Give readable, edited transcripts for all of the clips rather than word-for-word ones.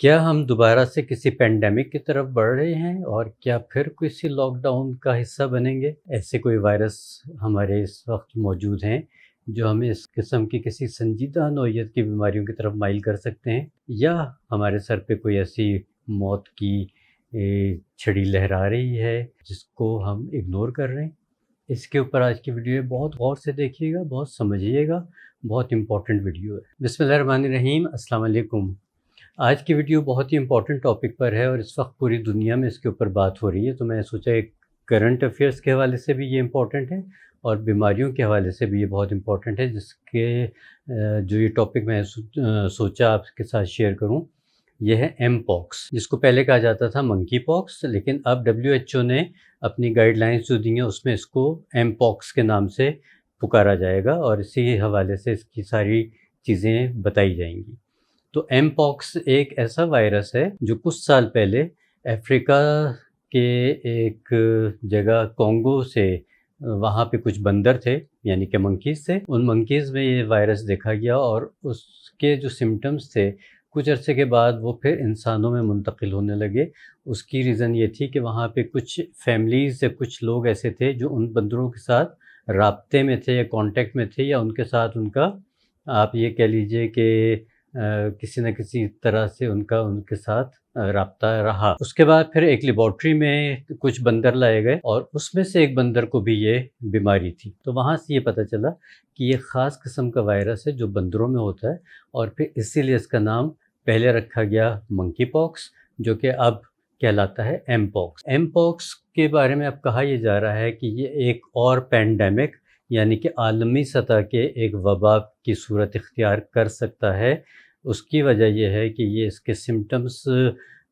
کیا ہم دوبارہ سے کسی پینڈیمک کی طرف بڑھ رہے ہیں اور کیا پھر کسی لاک ڈاؤن کا حصہ بنیں گے؟ ایسے کوئی وائرس ہمارے اس وقت موجود ہیں جو ہمیں اس قسم کی کسی سنجیدہ نوعیت کی بیماریوں کی طرف مائل کر سکتے ہیں، یا ہمارے سر پہ کوئی ایسی موت کی چھڑی لہرا رہی ہے جس کو ہم اگنور کر رہے ہیں؟ اس کے اوپر آج کی ویڈیو ہے، بہت غور سے دیکھیے گا، بہت سمجھیے گا، بہت امپورٹنٹ ویڈیو ہے۔ بسم اللہ الرحمن الرحیم، السلام علیکم۔ آج کی ویڈیو بہت ہی امپورٹنٹ ٹاپک پر ہے اور اس وقت پوری دنیا میں اس کے اوپر بات ہو رہی ہے، تو میں سوچا ایک کرنٹ افیئرس کے حوالے سے بھی یہ امپورٹنٹ ہے اور بیماریوں کے حوالے سے بھی یہ بہت امپورٹنٹ ہے، جس کے جو یہ ٹاپک میں سوچا آپ کے ساتھ شیئر کروں، یہ ہے ایم پاکس، جس کو پہلے کہا جاتا تھا منکی پاکس، لیکن اب WHO نے اپنی گائیڈ لائنس جو دی ہیں اس میں اس کو ایم پاکس کے نام سے پکارا جائے گا اور اسی حوالے سے اس کی ساری چیزیں بتائی جائیں گی۔ تو ایم پاکس ایک ایسا وائرس ہے جو کچھ سال پہلے افریقہ کے ایک جگہ کانگو سے، وہاں پہ کچھ بندر تھے یعنی کہ منکیز تھے، ان منکیز میں یہ وائرس دیکھا گیا اور اس کے جو سمٹمز تھے کچھ عرصے کے بعد وہ پھر انسانوں میں منتقل ہونے لگے۔ اس کی ریزن یہ تھی کہ وہاں پہ کچھ فیملیز یا کچھ لوگ ایسے تھے جو ان بندروں کے ساتھ رابطے میں تھے یا کانٹیکٹ میں تھے، یا ان کے ساتھ ان کا آپ یہ کہہ لیجئے کہ کسی نہ کسی طرح سے ان کے ساتھ رابطہ رہا۔ اس کے بعد پھر ایک لیبارٹری میں کچھ بندر لائے گئے اور اس میں سے ایک بندر کو بھی یہ بیماری تھی، تو وہاں سے یہ پتہ چلا کہ یہ خاص قسم کا وائرس ہے جو بندروں میں ہوتا ہے، اور پھر اسی لیے اس کا نام پہلے رکھا گیا منکی پاکس، جو کہ اب کہلاتا ہے ایم پاکس۔ ایم پاکس کے بارے میں اب کہا یہ جا رہا ہے کہ یہ ایک اور پینڈیمک یعنی کہ عالمی سطح کے ایک وبا کی صورت اختیار کر سکتا ہے۔ اس کی وجہ یہ ہے کہ یہ اس کے سمٹمز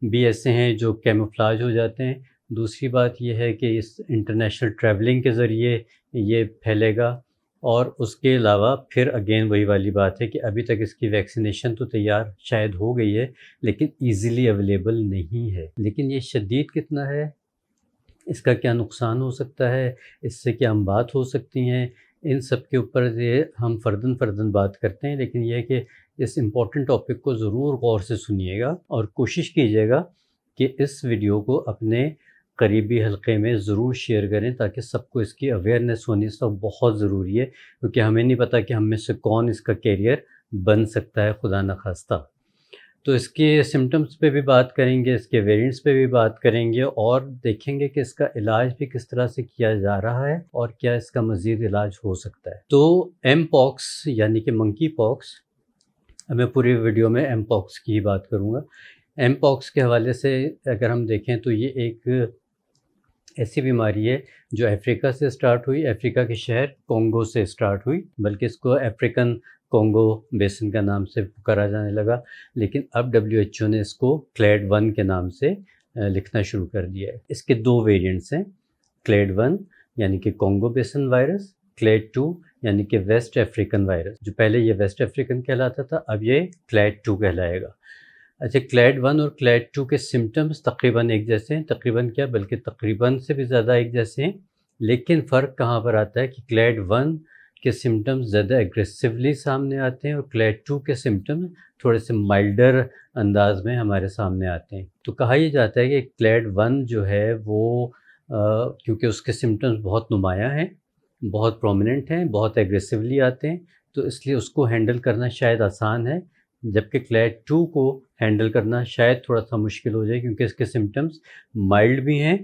بھی ایسے ہیں جو کیموفلاج ہو جاتے ہیں۔ دوسری بات یہ ہے کہ اس انٹرنیشنل ٹریولنگ کے ذریعے یہ پھیلے گا، اور اس کے علاوہ پھر اگین وہی والی بات ہے کہ ابھی تک اس کی ویکسینیشن تو تیار شاید ہو گئی ہے لیکن ایزیلی اویلیبل نہیں ہے۔ لیکن یہ شدید کتنا ہے، اس کا کیا نقصان ہو سکتا ہے، اس سے کیا اموات ہو سکتی ہیں، ان سب کے اوپر یہ ہم فرداً بات کرتے ہیں، لیکن یہ ہے کہ اس امپورٹنٹ ٹاپک کو ضرور غور سے سنیے گا اور کوشش کیجیے گا کہ اس ویڈیو کو اپنے قریبی حلقے میں ضرور شیئر کریں تاکہ سب کو اس کی اویئرنیس ہونی اس وقت بہت ضروری ہے، کیونکہ ہمیں نہیں پتہ کہ ہم میں سے کون اس کا کیریئر بن سکتا ہے، خدا نخواستہ۔ تو اس کے سمٹمز پہ بھی بات کریں گے، اس کے ویریئنٹس پہ بھی بات کریں گے، اور دیکھیں گے کہ اس کا علاج بھی کس طرح سے کیا جا رہا ہے اور کیا اس کا مزید علاج ہو سکتا ہے۔ تو ایم پاکس یعنی کہ منکی پاکس، میں پوری ویڈیو میں ایم پاکس کی ہی بات کروں گا۔ ایم پاکس کے حوالے سے اگر ہم دیکھیں تو یہ ایک ایسی بیماری ہے جو افریقہ سے اسٹارٹ ہوئی، افریقہ کے شہر کانگو سے اسٹارٹ ہوئی، بلکہ اس کو افریقن کانگو بیسن کا نام سے پکارا جانے لگا، لیکن اب WHO نے اس کو کلیڈ 1 کے نام سے لکھنا شروع کر دیا ہے۔ اس کے دو ویریئنٹس ہیں، کلیڈ 1 یعنی کہ کانگو بیسن وائرس، کلیڈ 2 یعنی کہ ویسٹ افریقن وائرس۔ جو پہلے یہ ویسٹ افریقن کہلاتا تھا، اب یہ کلیڈ 2 کہلائے گا۔ اچھا، کلیڈ 1 اور کلیڈ 2 کے سمٹمز تقریباً ایک جیسے ہیں، تقریباً کیا بلکہ تقریباً سے بھی زیادہ ایک جیسے ہیں، لیکن فرق کہاں پر آتا ہے کہ کلیڈ 1 کے سمٹمز زیادہ ایگریسیولی سامنے آتے ہیں اور کلیڈ 2 کے سمٹمز تھوڑے سے مائلڈر انداز میں ہمارے سامنے آتے ہیں۔ تو کہا یہ جاتا ہے کہ کلیڈ 1 جو ہے وہ کیونکہ اس کے سمٹمز بہت نمایاں ہیں، بہت پرومیننٹ ہیں، بہت ایگریسیولی آتے ہیں، تو اس لیے اس کو ہینڈل کرنا شاید آسان ہے، جبکہ کلیڈ 2 کو ہینڈل کرنا شاید تھوڑا سا مشکل ہو جائے کیونکہ اس کے سمٹمز مائلڈ بھی ہیں،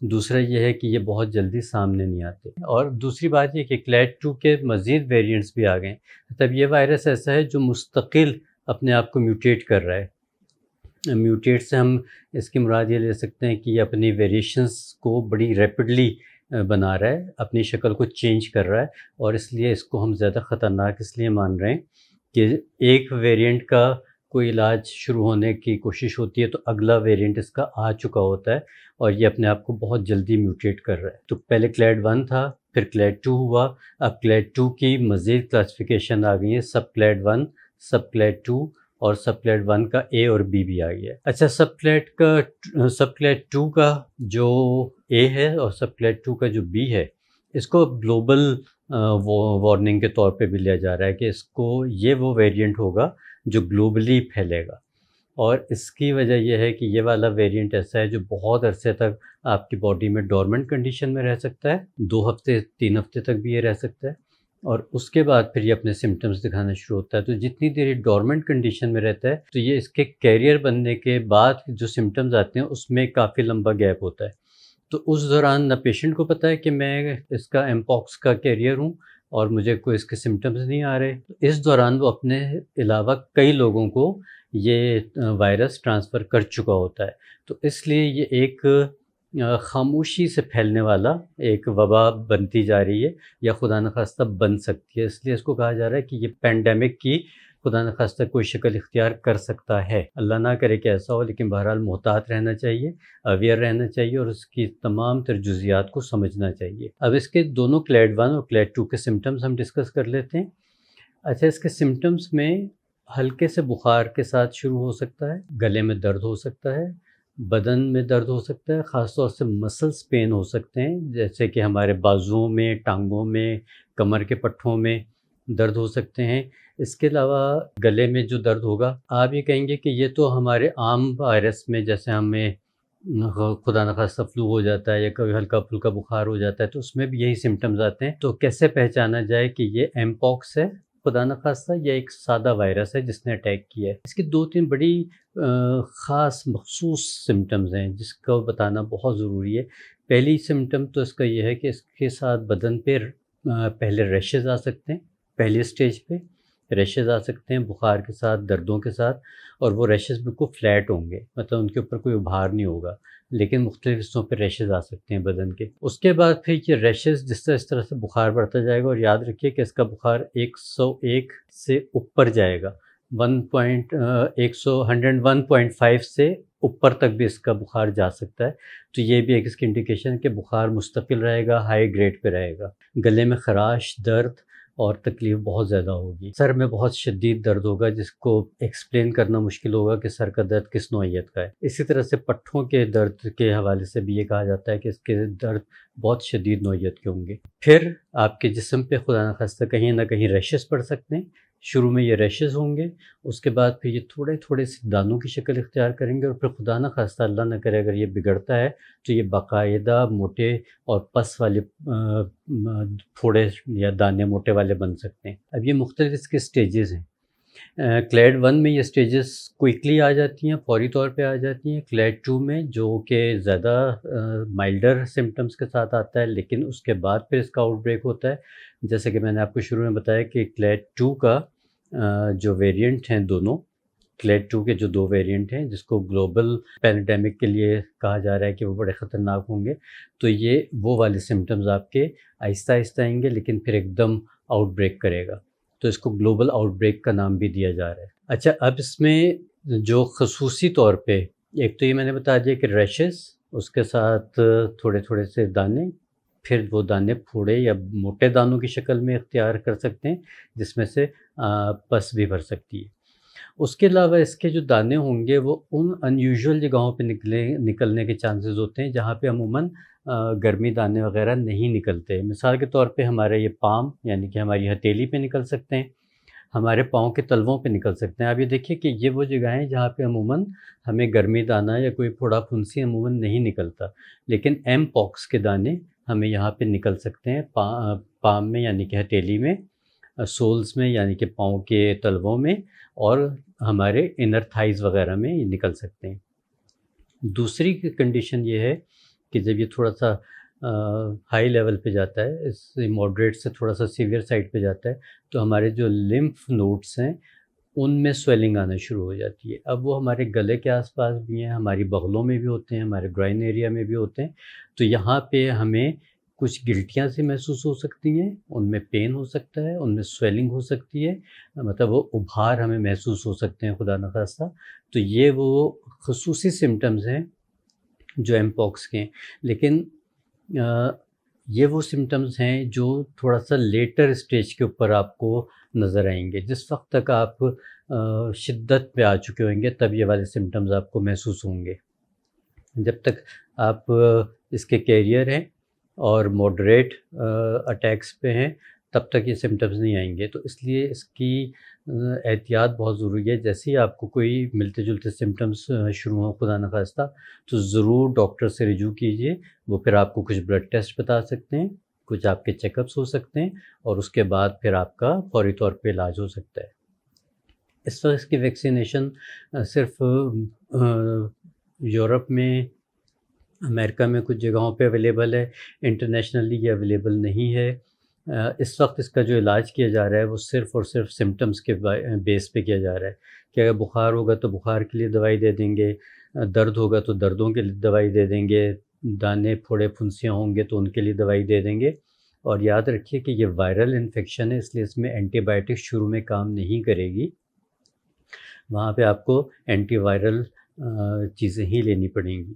دوسرا یہ ہے کہ یہ بہت جلدی سامنے نہیں آتے، اور دوسری بات یہ کہ کلیڈ 2 کے مزید ویریئنٹس بھی آ گئے ہیں۔ تب یہ وائرس ایسا ہے جو مستقل اپنے آپ کو میوٹیٹ کر رہا ہے۔ میوٹیٹ سے ہم اس کی مراد یہ لے سکتے ہیں کہ یہ اپنی ویریشنز کو بڑی ریپڈلی بنا رہا ہے، اپنی شکل کو چینج کر رہا ہے، اور اس لیے اس کو ہم زیادہ خطرناک اس لیے مان رہے ہیں کہ ایک ویریئنٹ کا کوئی علاج شروع ہونے کی کوشش ہوتی ہے تو اگلا ویریئنٹ اس کا آ چکا ہوتا ہے اور یہ اپنے آپ کو بہت جلدی میوٹیٹ کر رہا ہے۔ تو پہلے کلیڈ 1 تھا، پھر کلیڈ 2 ہوا، اب کلیڈ 2 کی مزید کلاسیفیکیشن آ گئی ہے، سب کلیڈ 1، سب کلیڈ 2، اور سب کلیڈ 1 کا اے اور بی بھی آ گیا ہے۔ اچھا، سب کلیڈ 2 کا جو اے ہے اور سب کلیڈ 2 کا جو بی ہے، اس کو گلوبل وارننگ کے طور پہ بھی لیا جا رہا ہے کہ اس کو یہ وہ ویریئنٹ ہوگا جو گلوبلی پھیلے گا، اور اس کی وجہ یہ ہے کہ یہ والا ویریئنٹ ایسا ہے جو بہت عرصے تک آپ کی باڈی میں ڈورمنٹ کنڈیشن میں رہ سکتا ہے، 2 ہفتے 3 ہفتے تک بھی یہ رہ سکتا ہے، اور اس کے بعد پھر یہ اپنے سمٹمز دکھانا شروع ہوتا ہے۔ تو جتنی دیر یہ ڈورمنٹ کنڈیشن میں رہتا ہے تو یہ اس کے کیریئر بننے کے بعد جو سمٹمز آتے ہیں اس میں کافی لمبا گیپ ہوتا ہے۔ تو اس دوران نہ پیشنٹ کو پتہ ہے کہ میں اس کا ایمپاکس کا کیریئر ہوں اور مجھے کوئی اس کے سمٹمز نہیں آ رہے، تو اس دوران وہ اپنے علاوہ کئی لوگوں کو یہ وائرس ٹرانسفر کر چکا ہوتا ہے۔ تو اس لیے یہ ایک خاموشی سے پھیلنے والا ایک وبا بنتی جا رہی ہے، یا خدا نخواستہ بن سکتی ہے۔ اس لیے اس کو کہا جا رہا ہے کہ یہ پینڈیمک کی خدا نخواستہ کوئی شکل اختیار کر سکتا ہے۔ اللہ نہ کرے کہ ایسا ہو، لیکن بہرحال محتاط رہنا چاہیے، اویئر رہنا چاہیے، اور اس کی تمام تر جزیات کو سمجھنا چاہیے۔ اب اس کے دونوں کلیڈ 1 اور کلیڈ 2 کے سمٹمز ہم ڈسکس کر لیتے ہیں۔ اچھا، اس کے سمٹمز میں ہلکے سے بخار کے ساتھ شروع ہو سکتا ہے، گلے میں درد ہو سکتا ہے، بدن میں درد ہو سکتا ہے، خاص طور سے مسلس پین ہو سکتے ہیں، جیسے کہ ہمارے بازوؤں میں، ٹانگوں میں، کمر کے پٹھوں میں درد ہو سکتے ہیں۔ اس کے علاوہ گلے میں جو درد ہوگا، آپ یہ کہیں گے کہ یہ تو ہمارے عام وائرس میں جیسے ہمیں خدا نخواستہ فلو ہو جاتا ہے یا کبھی ہلکا پھلکا بخار ہو جاتا ہے تو اس میں بھی یہی سمٹمز آتے ہیں۔ تو کیسے پہچانا جائے کہ یہ ایمپاکس ہے خدا نخواستہ یا ایک سادہ وائرس ہے جس نے اٹیک کیا ہے؟ اس کی 2-3 بڑی خاص مخصوص سمٹمز ہیں جس کو بتانا بہت ضروری ہے۔ پہلی سمٹم تو اس کا یہ ہے کہ اس کے ساتھ بدن پہ پہلے ریشز آ سکتے ہیں، پہلی سٹیج پہ ریشز آ سکتے ہیں بخار کے ساتھ، دردوں کے ساتھ، اور وہ ریشز بالکل فلیٹ ہوں گے، مطلب ان کے اوپر کوئی ابھار نہیں ہوگا، لیکن مختلف حصوں پہ ریشز آ سکتے ہیں بدن کے۔ اس کے بعد پھر یہ ریشز اس طرح سے بخار بڑھتا جائے گا، اور یاد رکھیے کہ اس کا بخار 101 سے اوپر جائے گا، 101.5 سے اوپر تک بھی اس کا بخار جا سکتا ہے۔ تو یہ بھی ایک اس کی انڈیکیشن ہے کہ بخار مستقل رہے گا، ہائی گریڈ پہ رہے گا۔ گلے میں خراش، درد اور تکلیف بہت زیادہ ہوگی۔ سر میں بہت شدید درد ہوگا جس کو ایکسپلین کرنا مشکل ہوگا کہ سر کا درد کس نوعیت کا ہے۔ اسی طرح سے پٹھوں کے درد کے حوالے سے بھی یہ کہا جاتا ہے کہ اس کے درد بہت شدید نوعیت کے ہوں گے۔ پھر آپ کے جسم پہ خدا نخواستہ کہیں نہ کہیں ریشز پڑ سکتے ہیں۔ شروع میں یہ ریشز ہوں گے، اس کے بعد پھر یہ تھوڑے تھوڑے سے دانوں کی شکل اختیار کریں گے، اور پھر خدا نہ خواستہ اللہ نہ کرے اگر یہ بگڑتا ہے تو یہ باقاعدہ موٹے اور پس والے پھوڑے یا دانے موٹے والے بن سکتے ہیں۔ اب یہ مختلف اس کے سٹیجز ہیں۔ کلیڈ 1 میں یہ سٹیجز کوئکلی آ جاتی ہیں، فوری طور پہ آ جاتی ہیں۔ کلیڈ 2 میں جو کہ زیادہ مائلڈر سمٹمز کے ساتھ آتا ہے، لیکن اس کے بعد پھر اس کا آؤٹ بریک ہوتا ہے۔ جیسے کہ میں نے آپ کو شروع میں بتایا کہ کلیڈ 2 کا جو ویریئنٹ ہیں دونوں، کلیڈ 2 کے جو 2 ویریئنٹ ہیں جس کو گلوبل پینڈیمک کے لیے کہا جا رہا ہے کہ وہ بڑے خطرناک ہوں گے، تو یہ وہ والے سمٹمز آپ کے آہستہ آہستہ آئیں گے، لیکن پھر ایک دم آؤٹ بریک کرے گا، تو اس کو گلوبل آؤٹ بریک کا نام بھی دیا جا رہا ہے۔ اچھا، اب اس میں جو خصوصی طور پہ ایک تو یہ میں نے بتا دیا کہ ریشز، اس کے ساتھ تھوڑے تھوڑے سے دانے، پھر وہ دانے پھوڑے یا موٹے دانوں کی شکل میں اختیار کر سکتے ہیں جس میں سے پس بھی بھر سکتی ہے۔ اس کے علاوہ اس کے جو دانے ہوں گے وہ ان انیوژول جگہوں پہ نکلنے کے چانسز ہوتے ہیں جہاں پہ عموماً گرمی دانے وغیرہ نہیں نکلتے۔ مثال کے طور پہ ہمارے یہ پام یعنی کہ ہماری ہتھیلی پہ نکل سکتے ہیں، ہمارے پاؤں کے تلووں پہ نکل سکتے ہیں۔ آپ یہ دیکھیے کہ یہ وہ جگہیں ہیں جہاں پہ عموماً ہمیں گرمی دانہ یا کوئی پھوڑا پھنسی عموماً نہیں نکلتا، لیکن ایم پاکس کے دانے ہمیں یہاں پہ نکل سکتے ہیں، پام میں یعنی کہ ہتھیلی میں، سولز میں یعنی کہ پاؤں کے تلووں میں، اور ہمارے انر تھائز وغیرہ میں یہ نکل سکتے ہیں۔ دوسری کنڈیشن یہ ہے کہ جب یہ تھوڑا سا ہائی لیول پہ جاتا ہے، اس ماڈریٹ سے تھوڑا سا سیویئر سائڈ پہ جاتا ہے، تو ہمارے جو لمف نوڈس ہیں ان میں سویلنگ آنا شروع ہو جاتی ہے۔ اب وہ ہمارے گلے کے آس پاس بھی ہیں، ہماری بغلوں میں بھی ہوتے ہیں، ہمارے گرائن ایریا میں بھی ہوتے ہیں، تو یہاں پہ ہمیں کچھ گلٹیاں سی محسوس ہو سکتی ہیں، ان میں پین ہو سکتا ہے، ان میں سویلنگ ہو سکتی ہے، مطلب وہ ابھار ہمیں محسوس ہو سکتے ہیں خدا نخواستہ۔ تو یہ وہ خصوصی سمٹمز ہیں جو ایم پاکس کے ہیں، لیکن یہ وہ سمٹمز ہیں جو تھوڑا سا لیٹر اسٹیج کے اوپر آپ کو نظر آئیں گے۔ جس وقت تک آپ شدت پہ آ چکے ہوئیں گے تب یہ والے سمٹمز آپ کو محسوس ہوں گے۔ جب تک آپ اس کے کیریئر ہیں اور ماڈریٹ اٹیکس پہ ہیں تب تک یہ سمٹمز نہیں آئیں گے۔ تو اس لیے اس کی احتیاط بہت ضروری ہے. جیسے ہی آپ کو کوئی ملتے جلتے سمٹمس شروع ہوں خدا نخواستہ تو ضرور ڈاکٹر سے رجوع کیجیے. وہ پھر آپ کو کچھ بلڈ ٹیسٹ بتا سکتے ہیں، کچھ آپ کے چیک اپس ہو سکتے ہیں، اور اس کے بعد پھر آپ کا فوری طور پہ علاج ہو سکتا ہے. اس وقت کی ویکسینیشن صرف یورپ میں، امریکہ میں کچھ جگہوں پہ اویلیبل ہے، انٹرنیشنلی یہ اویلیبل نہیں ہے. اس وقت اس کا جو علاج کیا جا رہا ہے وہ صرف اور صرف سمٹمس کے بیس پہ کیا جا رہا ہے کہ اگر بخار ہوگا تو بخار کے لیے دوائی دے دیں گے، درد ہوگا تو دردوں کے لیے دوائی دے دیں گے، دانے پھوڑے پھنسیاں ہوں گے تو ان کے لیے دوائی دے دیں گے. اور یاد رکھیے کہ یہ وائرل انفیکشن ہے، اس لیے اس میں اینٹی بائیوٹک شروع میں کام نہیں کرے گی. وہاں پہ آپ کو اینٹی وائرل چیزیں ہی لینی پڑیں گی.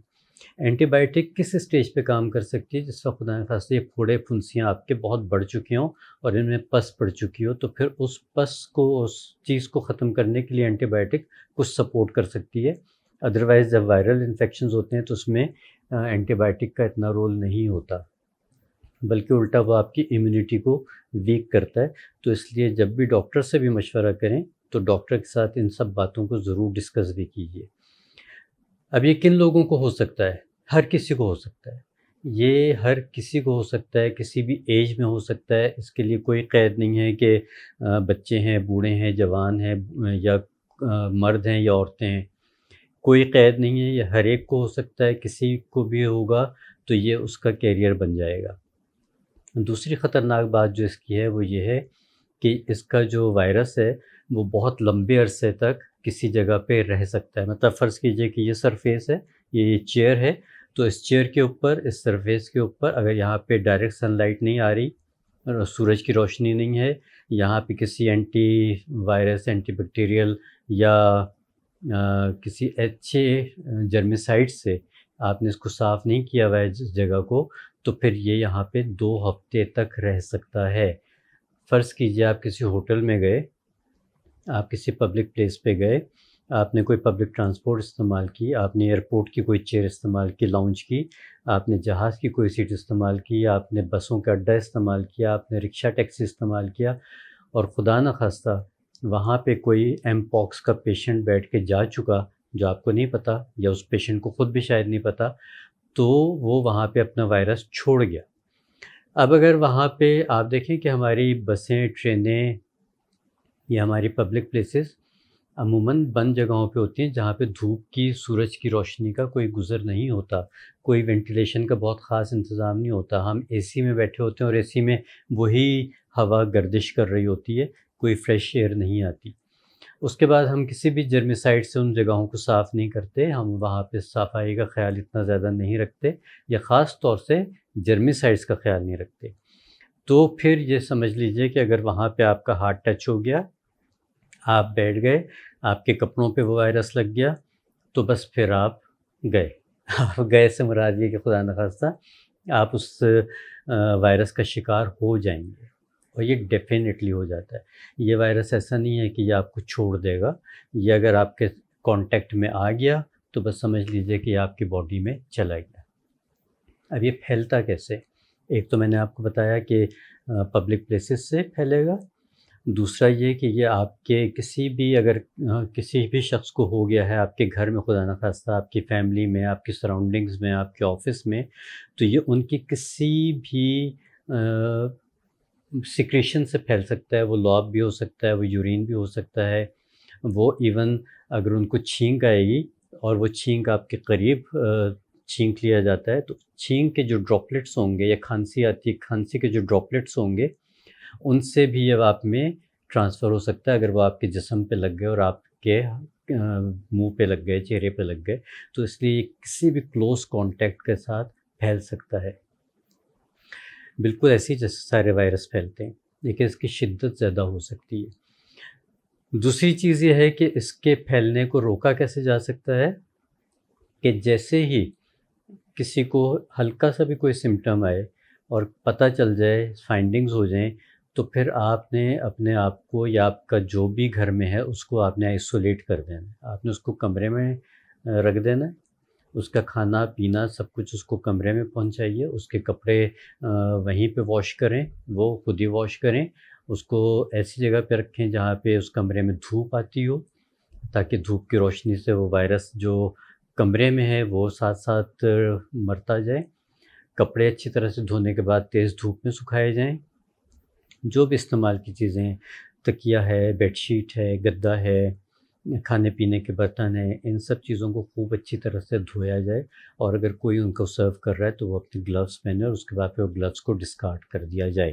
اینٹی بائیوٹک کس اسٹیج پہ کام کر سکتی ہے؟ جس وقت خدا نخواستہ یہ پھوڑے پھنسیاں آپ کے بہت بڑھ چکی ہوں اور ان میں پس پڑ چکی ہو، تو پھر اس پس کو، اس چیز کو ختم کرنے کے لیے اینٹی بائیوٹک کچھ سپورٹ کر سکتی ہے. ادروائز جب وائرل انفیکشنز ہوتے ہیں تو اس میں اینٹی بائیوٹک کا اتنا رول نہیں ہوتا، بلکہ الٹا وہ آپ کی امیونٹی کو ویک کرتا ہے. تو اس لیے جب بھی ڈاکٹر سے بھی مشورہ کریں تو ڈاکٹر کے ساتھ ان سب باتوں کو ضرور ڈسکس بھی کیجیے. اب یہ کن لوگوں کو ہو سکتا ہے؟ ہر کسی کو ہو سکتا ہے. یہ ہر کسی کو ہو سکتا ہے، کسی بھی ایج میں ہو سکتا ہے. اس کے لیے کوئی قید نہیں ہے کہ بچے ہیں، بوڑھے ہیں، جوان ہیں، یا مرد ہیں یا عورتیں ہیں. کوئی قید نہیں ہے، یہ ہر ایک کو ہو سکتا ہے. کسی کو بھی ہوگا تو یہ اس کا کیریئر بن جائے گا. دوسری خطرناک بات جو اس کی ہے وہ یہ ہے کہ اس کا جو وائرس ہے وہ بہت لمبے عرصے تک کسی جگہ پہ رہ سکتا ہے. مطلب فرض کیجئے کہ یہ سرفیس ہے، یہ چیئر ہے، تو اس چیئر کے اوپر، اس سرفیس کے اوپر اگر یہاں پہ ڈائریکٹ سن لائٹ نہیں آ رہی اور سورج کی روشنی نہیں ہے، یہاں پہ کسی اینٹی وائرس، اینٹی بیکٹیریل یا کسی اچھے جرمیسائڈ سے آپ نے اس کو صاف نہیں کیا ہوا ہے جس جگہ کو، تو پھر یہ یہاں پہ 2 ہفتے تک رہ سکتا ہے. فرض کیجئے آپ کسی ہوٹل میں گئے، آپ کسی پبلک پلیس پہ گئے، آپ نے کوئی پبلک ٹرانسپورٹ استعمال کی، آپ نے ایئرپورٹ کی کوئی چیئر استعمال کی، لاؤنج کی، آپ نے جہاز کی کوئی سیٹ استعمال کی، آپ نے بسوں کا اڈا استعمال کیا، آپ نے رکشہ ٹیکسی استعمال کیا، اور خدا نخواستہ وہاں پہ کوئی ایم پاکس کا پیشنٹ بیٹھ کے جا چکا جو آپ کو نہیں پتہ، یا اس پیشنٹ کو خود بھی شاید نہیں پتہ، تو وہ وہاں پہ اپنا وائرس چھوڑ گیا. اب اگر وہاں پہ آپ دیکھیں کہ ہماری بسیں، ٹرینیں یا ہماری پبلک پلیسز عموماً بند جگہوں پہ ہوتی ہیں جہاں پہ دھوپ کی، سورج کی روشنی کا کوئی گزر نہیں ہوتا، کوئی وینٹیلیشن کا بہت خاص انتظام نہیں ہوتا. ہم اے سی میں بیٹھے ہوتے ہیں اور اے سی میں وہی ہوا گردش کر رہی ہوتی ہے، کوئی فریش ایئر نہیں آتی. اس کے بعد ہم کسی بھی جرمیسائڈ سے ان جگہوں کو صاف نہیں کرتے، ہم وہاں پہ صفائی کا خیال اتنا زیادہ نہیں رکھتے، یا خاص طور سے جرمیسائڈس کا خیال نہیں رکھتے. تو پھر یہ سمجھ لیجئے کہ اگر وہاں پہ آپ کا ہاتھ ٹچ ہو گیا، آپ بیٹھ گئے، آپ کے کپڑوں پہ وہ وائرس لگ گیا، تو بس پھر آپ گئے. آپ گئے سے مراد یہ کہ خدا نخواستہ آپ اس وائرس کا شکار ہو جائیں گے، اور یہ ڈیفینیٹلی ہو جاتا ہے. یہ وائرس ایسا نہیں ہے کہ یہ آپ کو چھوڑ دے گا، یہ اگر آپ کے کانٹیکٹ میں آ گیا تو بس سمجھ لیجئے کہ یہ آپ کی باڈی میں چلا گیا. اب یہ پھیلتا کیسے؟ ایک تو میں نے آپ کو بتایا کہ پبلک پلیسز سے پھیلے گا. دوسرا یہ کہ یہ آپ کے کسی بھی، اگر کسی بھی شخص کو ہو گیا ہے آپ کے گھر میں خدا نخواستہ، آپ کی فیملی میں، آپ کی سراؤنڈنگز میں، آپ کے آفس میں، تو یہ ان کی کسی بھی سیکریشن سے پھیل سکتا ہے. وہ لعاب بھی ہو سکتا ہے، وہ یورین بھی ہو سکتا ہے، وہ ایون اگر ان کو چھینک آئے گی اور وہ چھینک آپ کے قریب چھینک لیا جاتا ہے، تو چھینک کے جو ڈراپلیٹس ہوں گے، یا کھانسی آتی ہے، کھانسی کے جو ڈراپلیٹس ہوں گے، ان سے بھی یہ آپ میں ٹرانسفر ہو سکتا ہے. اگر وہ آپ کے جسم پہ لگ گئے اور آپ کے منہ پہ لگ گئے، چہرے پہ لگ گئے، تو اس لیے یہ کسی بھی کلوز کانٹیکٹ کے ساتھ پھیل سکتا ہے. بالکل ایسی جیسے سارے وائرس پھیلتے ہیں، لیکن اس کی شدت زیادہ ہو سکتی ہے. دوسری چیز یہ ہے کہ اس کے پھیلنے کو روکا کیسے جا سکتا ہے کہ جیسے ہی کسی کو ہلکا سا بھی کوئی سمٹم آئے اور پتہ چل جائے، فائنڈنگز ہو جائیں، تو پھر آپ نے اپنے آپ کو، یا آپ کا جو بھی گھر میں ہے اس کو آپ نے آئسولیٹ کر دینا ہے. آپ نے اس کو کمرے میں رکھ دینا ہے، اس کا کھانا پینا سب کچھ اس کو کمرے میں پہنچائیے، اس کے کپڑے وہیں پہ واش کریں، وہ خود ہی واش کریں، اس کو ایسی جگہ پہ رکھیں جہاں پہ اس کمرے میں دھوپ آتی ہو، تاکہ دھوپ کی روشنی سے وہ وائرس جو کمرے میں ہے وہ ساتھ ساتھ مرتا جائے۔ کپڑے اچھی طرح سے دھونے کے بعد تیز دھوپ میں سکھائے جائیں۔ جو بھی استعمال کی چیزیں ہیں، تکیہ ہے، بیڈ شیٹ ہے، گدا ہے، کھانے پینے کے برتن ہیں، ان سب چیزوں کو خوب اچھی طرح سے دھویا جائے، اور اگر کوئی ان کو سرو کر رہا ہے تو وہ اپنے گلوز پہنے اور اس کے بعد پھر وہ گلوز کو ڈسکارڈ کر دیا جائے۔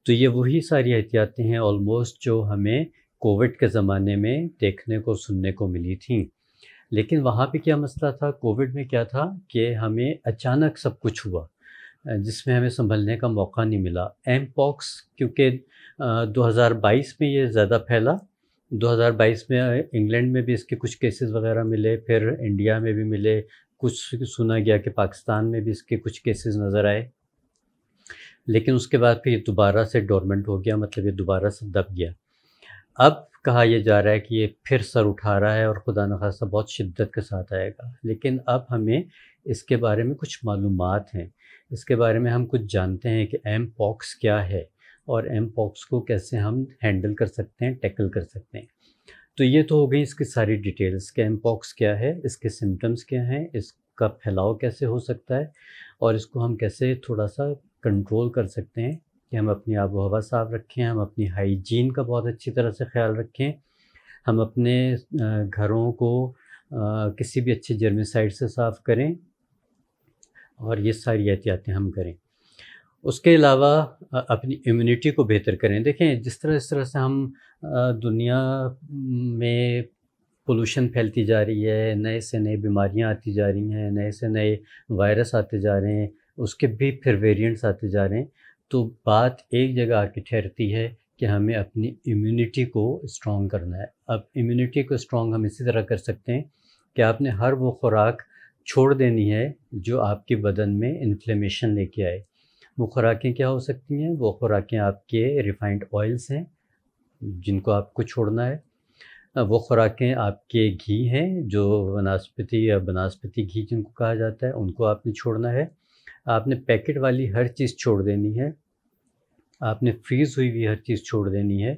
تو یہ وہی ساری احتیاطیں ہیں آلموسٹ جو ہمیں کووڈ کے زمانے میں دیکھنے کو سننے کو ملی تھیں۔ لیکن وہاں پہ کیا مسئلہ تھا، کووڈ میں کیا تھا کہ ہمیں اچانک سب کچھ ہوا، جس میں ہمیں سنبھلنے کا موقع نہیں ملا۔ ایم پاکس کیونکہ 2022 میں یہ زیادہ پھیلا، 2022 میں انگلینڈ میں بھی اس کے کچھ کیسز وغیرہ ملے، پھر انڈیا میں بھی ملے، کچھ سنا گیا کہ پاکستان میں بھی اس کے کچھ کیسز نظر آئے، لیکن اس کے بعد پھر یہ دوبارہ سے ڈورمنٹ ہو گیا، مطلب یہ دوبارہ سے دب گیا۔ اب کہا یہ جا رہا ہے کہ یہ پھر سر اٹھا رہا ہے اور خدا نخواستہ بہت شدت کے ساتھ آئے گا، لیکن اب ہمیں اس کے بارے میں کچھ معلومات ہیں، اس کے بارے میں ہم کچھ جانتے ہیں کہ ایم پاکس کیا ہے اور ایم پاکس کو کیسے ہم ہینڈل کر سکتے ہیں، ٹیکل کر سکتے ہیں۔ تو یہ تو ہو گئی اس کی ساری ڈیٹیلز کہ ایم پاکس کیا ہے، اس کے سمٹمز کیا ہیں، اس کا پھیلاؤ کیسے ہو سکتا ہے، اور اس کو ہم کیسے تھوڑا سا کنٹرول کر سکتے ہیں کہ ہم اپنی آب و ہوا صاف رکھیں، ہم اپنی ہائیجین کا بہت اچھی طرح سے خیال رکھیں، ہم اپنے گھروں کو کسی بھی اچھے جرمیسائڈ سے صاف کریں، اور یہ ساری احتیاطیں ہم کریں۔ اس کے علاوہ اپنی امیونٹی کو بہتر کریں۔ دیکھیں جس طرح سے ہم دنیا میں پولوشن پھیلتی جا رہی ہے، نئے سے نئے بیماریاں آتی جا رہی ہیں، نئے سے نئے وائرس آتے جا رہے ہیں، اس کے بھی پھر ویریئنٹس آتے جا رہے ہیں، تو بات ایک جگہ آ کے ٹھہرتی ہے کہ ہمیں اپنی امیونٹی کو اسٹرانگ کرنا ہے۔ اب امیونٹی کو اسٹرانگ ہم اسی طرح کر سکتے ہیں کہ آپ نے ہر وہ خوراک چھوڑ دینی ہے جو آپ کے بدن میں انفلیمیشن لے کے آئے۔ وہ خوراکیں کیا ہو سکتی ہیں؟ وہ خوراکیں آپ کے ریفائنڈ آئلس ہیں جن کو آپ کو چھوڑنا ہے، وہ خوراکیں آپ کے گھی ہیں جو وناسپتی یا بناسپتی گھی جن کو کہا جاتا ہے، ان کو آپ نے چھوڑنا ہے۔ آپ نے پیکٹ والی ہر چیز چھوڑ دینی ہے، آپ نے فریز ہوئی ہوئی ہر چیز چھوڑ دینی ہے،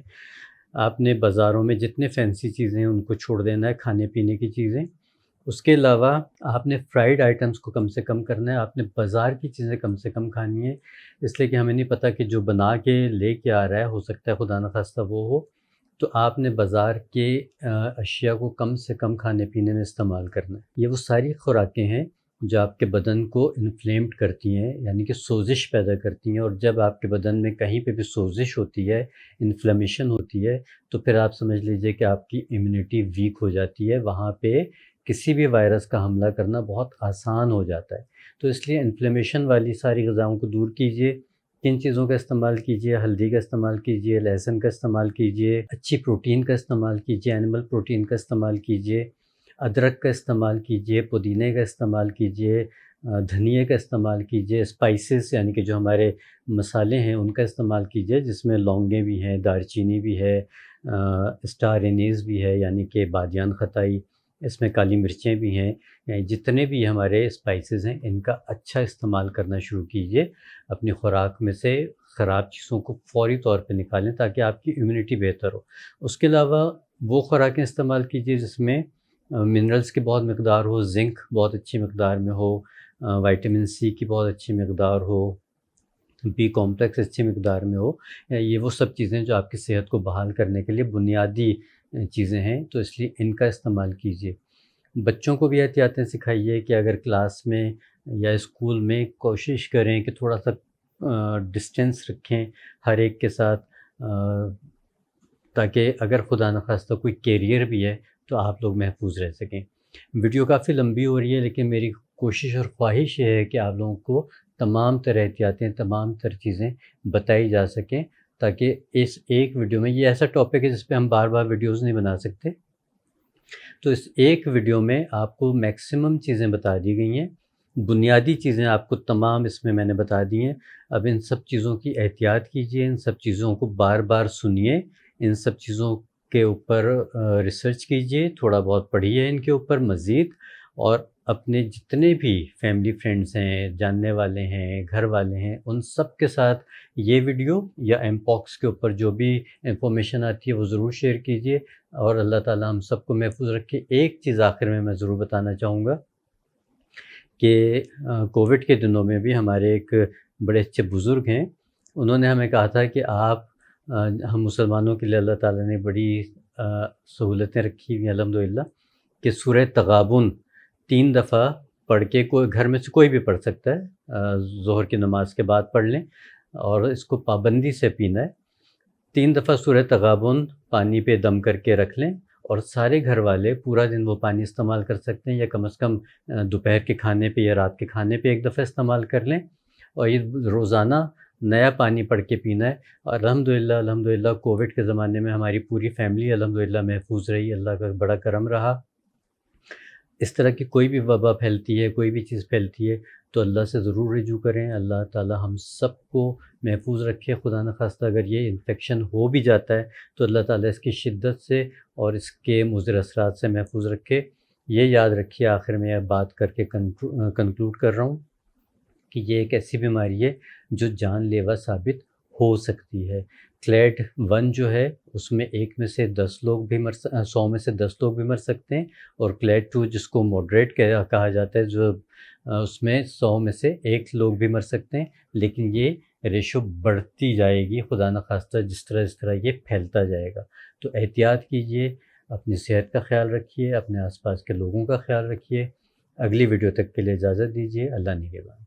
آپ نے بازاروں میں جتنے فینسی چیزیں ہیں ان کو چھوڑ دینا ہے، کھانے پینے کی چیزیں۔ اس کے علاوہ آپ نے فرائیڈ آئٹمس کو کم سے کم کرنا ہے، آپ نے بازار کی چیزیں کم سے کم کھانی ہے، اس لیے کہ ہمیں نہیں پتہ کہ جو بنا کے لے کے آ رہا ہے ہو سکتا ہے خدا نخواستہ وہ ہو، تو آپ نے بازار کے اشیاء کو کم سے کم کھانے پینے میں استعمال کرنا ہے۔ یہ وہ ساری خوراکیں ہیں جو آپ کے بدن کو انفلیمڈ کرتی ہیں، یعنی کہ سوزش پیدا کرتی ہیں، اور جب آپ کے بدن میں کہیں پہ بھی سوزش ہوتی ہے، انفلیمیشن ہوتی ہے، تو پھر آپ سمجھ لیجئے کہ آپ کی امیونٹی ویک ہو جاتی ہے، وہاں پہ کسی بھی وائرس کا حملہ کرنا بہت آسان ہو جاتا ہے۔ تو اس لیے انفلیمیشن والی ساری غذاؤں کو دور کیجئے۔ کن چیزوں کا استعمال کیجئے؟ ہلدی کا استعمال کیجئے، لہسن کا استعمال کیجئے، اچھی پروٹین کا استعمال کیجئے، اینیمل پروٹین کا استعمال کیجئے، ادرک کا استعمال کیجئے، پودینے کا استعمال کیجئے، دھنیے کا استعمال کیجئے، اسپائسز یعنی کہ جو ہمارے مسالے ہیں ان کا استعمال کیجئے، جس میں لونگیں بھی ہیں، دار چینی بھی ہے، اسٹار انیز بھی ہے یعنی کہ بادیان خطائی، اس میں کالی مرچیں بھی ہیں، یعنی جتنے بھی ہمارے اسپائسز ہیں ان کا اچھا استعمال کرنا شروع کیجئے۔ اپنی خوراک میں سے خراب چیزوں کو فوری طور پہ نکالیں تاکہ آپ کی امیونٹی بہتر ہو۔ اس کے علاوہ وہ خوراکیں استعمال کیجئے جس میں منرلز کی بہت مقدار ہو، زنک بہت اچھی مقدار میں ہو، وائٹامن سی کی بہت اچھی مقدار ہو، بی کمپلیکس اچھی مقدار میں ہو۔ یہ وہ سب چیزیں جو آپ کی صحت کو بحال کرنے کے لیے بنیادی چیزیں ہیں، تو اس لیے ان کا استعمال کیجئے۔ بچوں کو بھی احتیاطیں سکھائیے کہ اگر کلاس میں یا اسکول میں کوشش کریں کہ تھوڑا سا ڈسٹینس رکھیں ہر ایک کے ساتھ، تاکہ اگر خدا نخواستہ کوئی کیریئر بھی ہے تو آپ لوگ محفوظ رہ سکیں۔ ویڈیو کافی لمبی ہو رہی ہے، لیکن میری کوشش اور خواہش یہ ہے کہ آپ لوگوں کو تمام تر احتیاطیں، تمام تر چیزیں بتائی جا سکیں، تاکہ اس ایک ویڈیو میں، یہ ایسا ٹاپک ہے جس پہ ہم بار بار ویڈیوز نہیں بنا سکتے، تو اس ایک ویڈیو میں آپ کو میکسیمم چیزیں بتا دی گئی ہیں، بنیادی چیزیں آپ کو تمام اس میں نے بتا دی ہیں۔ اب ان سب چیزوں کی احتیاط کیجئے، ان سب چیزوں کو بار بار سنیے، ان سب چیزوں کے اوپر ریسرچ کیجئے، تھوڑا بہت پڑھیے ان کے اوپر مزید، اور اپنے جتنے بھی فیملی فرینڈس ہیں، جاننے والے ہیں، گھر والے ہیں، ان سب کے ساتھ یہ ویڈیو یا ایم پاکس کے اوپر جو بھی انفارمیشن آتی ہے وہ ضرور شیئر کیجیے، اور اللہ تعالیٰ ہم سب کو محفوظ رکھے۔ ایک چیز آخر میں ضرور بتانا چاہوں گا کہ کووڈ کے دنوں میں بھی ہمارے ایک بڑے اچھے بزرگ ہیں، انہوں نے ہمیں کہا تھا کہ ہم مسلمانوں کے لیے اللہ تعالیٰ نے بڑی سہولتیں رکھی ہوئی ہیں الحمدللہ، کہ سورہ تغابن 3 دفعہ پڑھ کے، کوئی گھر میں سے کوئی بھی پڑھ سکتا ہے، ظہر کی نماز کے بعد پڑھ لیں، اور اس کو پابندی سے پینا ہے۔ 3 دفعہ سورہ تغابن پانی پہ دم کر کے رکھ لیں، اور سارے گھر والے پورا دن وہ پانی استعمال کر سکتے ہیں، یا کم از کم دوپہر کے کھانے پہ یا رات کے کھانے پہ ایک دفعہ استعمال کر لیں، اور یہ روزانہ نیا پانی پڑھ کے پینا ہے۔ اور الحمدللہ کووڈ کے زمانے میں ہماری پوری فیملی الحمدللہ محفوظ رہی، اللہ کا بڑا کرم رہا۔ اس طرح کی کوئی بھی وبا پھیلتی ہے، کوئی بھی چیز پھیلتی ہے، تو اللہ سے ضرور رجوع کریں، اللہ تعالیٰ ہم سب کو محفوظ رکھے۔ خدا نخواستہ اگر یہ انفیکشن ہو بھی جاتا ہے تو اللہ تعالیٰ اس کی شدت سے اور اس کے مضر اثرات سے محفوظ رکھے۔ یہ یاد رکھیے، آخر میں یہ بات کر کے کنکلوڈ کر رہا ہوں کہ یہ ایک ایسی بیماری ہے جو جان لیوا ثابت ہو سکتی ہے۔ کلیڈ 1 جو ہے اس میں 1 میں سے 10 لوگ بھی 100 میں سے 10 لوگ بھی مر سکتے ہیں، اور کلیڈ 2 جس کو ماڈریٹ کہا جاتا ہے، جو اس میں 100 میں سے 1 لوگ بھی مر سکتے ہیں، لیکن یہ ریشو بڑھتی جائے گی خدا نخواستہ جس طرح یہ پھیلتا جائے گا۔ تو احتیاط کیجیے، اپنی صحت کا خیال رکھیے، اپنے آس پاس کے لوگوں کا خیال رکھیے۔ اگلی ویڈیو تک کے لیے اجازت دیجیے، اللہ نگہبان۔